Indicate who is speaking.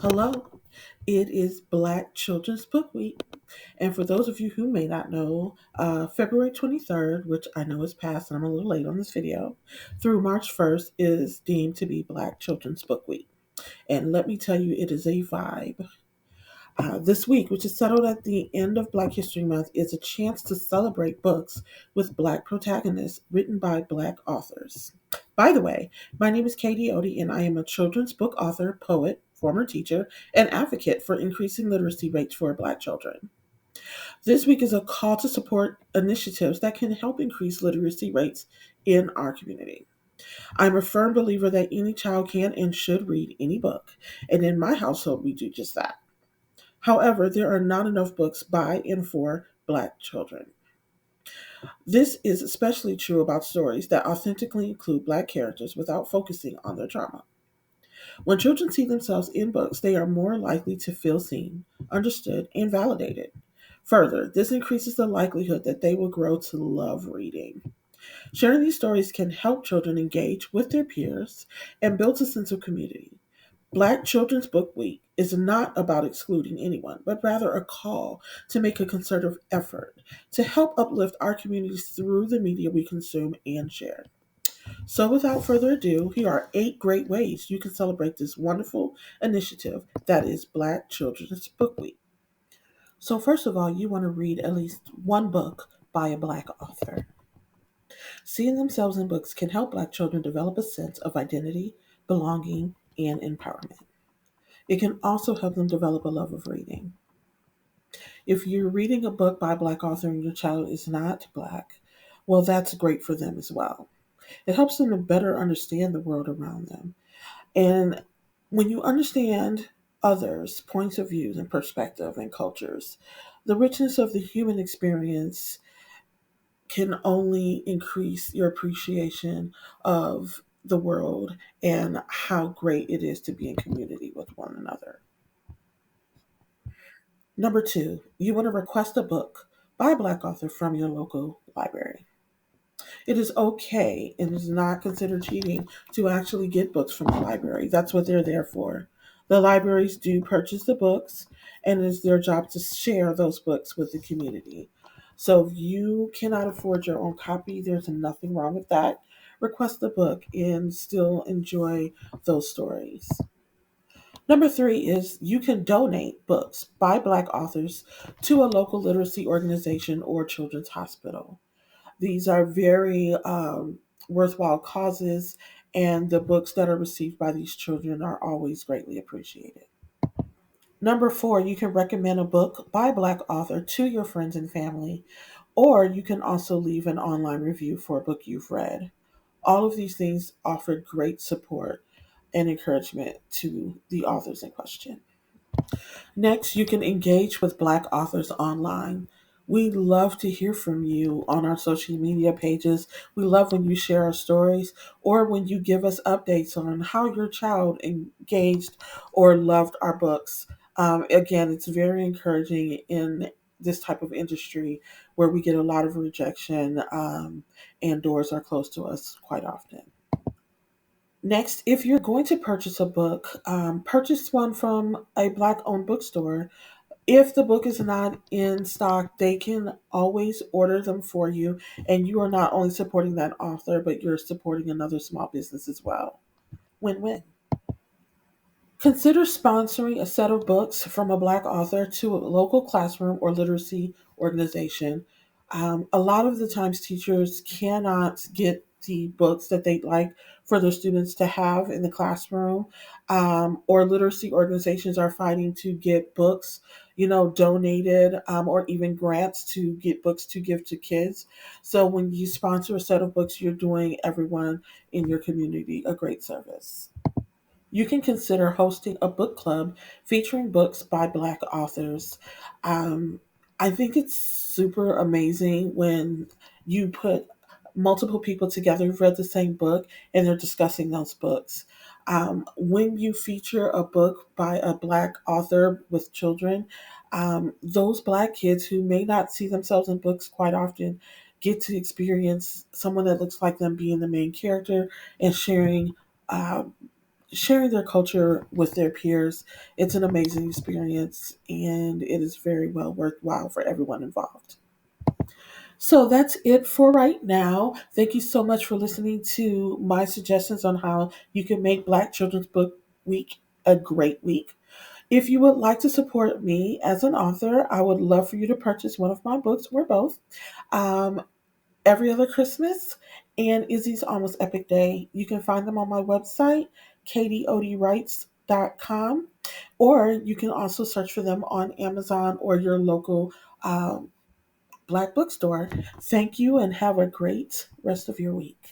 Speaker 1: Hello, it is Black Children's Book Week. And for those of you who may not know, February 23rd, which I know is past and I'm a little late on this video, through March 1st is deemed to be Black Children's Book Week. And let me tell you, it is a vibe. This week, which is settled at the end of Black History Month, is a chance to celebrate books with Black protagonists written by Black authors. By the way, my name is Katie Odie, and I am a children's book author, poet, former teacher, and advocate for increasing literacy rates for Black children. This week is a call to support initiatives that can help increase literacy rates in our community. I'm a firm believer that any child can and should read any book, and in my household, we do just that. However, there are not enough books by and for Black children. This is especially true about stories that authentically include Black characters without focusing on their trauma. When children see themselves in books, they are more likely to feel seen, understood, and validated. Further, this increases the likelihood that they will grow to love reading. Sharing these stories can help children engage with their peers and build a sense of community. Black Children's Book Week is not about excluding anyone, but rather a call to make a concerted effort to help uplift our communities through the media we consume and share. So, without further ado, here are 8 great ways you can celebrate this wonderful initiative that is Black Children's Book Week. So, first of all, you want to read at least one book by a Black author. Seeing themselves in books can help Black children develop a sense of identity, belonging, and empowerment. It can also help them develop a love of reading. If you're reading a book by a Black author and your child is not Black, well, that's great for them as well. It helps them to better understand the world around them. And when you understand others' points of views and perspective and cultures, the richness of the human experience can only increase your appreciation of the world and how great it is to be in community with one another. Number 2, you want to request a book by a Black author from your local library. It is okay and it is not considered cheating to actually get books from the library. That's what they're there for. The libraries do purchase the books, and it is their job to share those books with the community. So if you cannot afford your own copy, there's nothing wrong with that. Request the book and still enjoy those stories. Number 3 is you can donate books by Black authors to a local literacy organization or children's hospital. These are very worthwhile causes, and the books that are received by these children are always greatly appreciated. Number 4, you can recommend a book by a Black author to your friends and family, or you can also leave an online review for a book you've read. All of these things offer great support and encouragement to the authors in question. Next, you can engage with Black authors online. We love to hear from you on our social media pages. We love when you share our stories or when you give us updates on how your child engaged or loved our books. Again, it's very encouraging in this type of industry where we get a lot of rejection, and doors are closed to us quite often. Next, if you're going to purchase a book, purchase one from a Black owned bookstore. If the book is not in stock, they can always order them for you, and you are not only supporting that author, but you're supporting another small business as well. Win win. Consider sponsoring a set of books from a Black author to a local classroom or literacy organization. A lot of the times, teachers cannot get the books that they'd like for their students to have in the classroom, or literacy organizations are fighting to get books, donated, or even grants to get books to give to kids. So when you sponsor a set of books, you're doing everyone in your community a great service. You can consider hosting a book club featuring books by Black authors. Um, I think it's super amazing when you put multiple people together who've read the same book and they're discussing those books. When you feature a book by a Black author with children, those Black kids who may not see themselves in books quite often get to experience someone that looks like them being the main character and sharing. sharing their culture with their peers. It's an amazing experience and it is very well worthwhile for everyone involved. So that's it for right now. Thank you so much for listening to my suggestions on how you can make Black Children's Book Week a great week. If you would like to support me as an author, I would love for you to purchase one of my books or both. Um, Every Other Christmas and Izzy's Almost Epic Day. You can find them on my website, katieodwrites.com, or you can also search for them on Amazon or your local Black bookstore. Thank you and have a great rest of your week.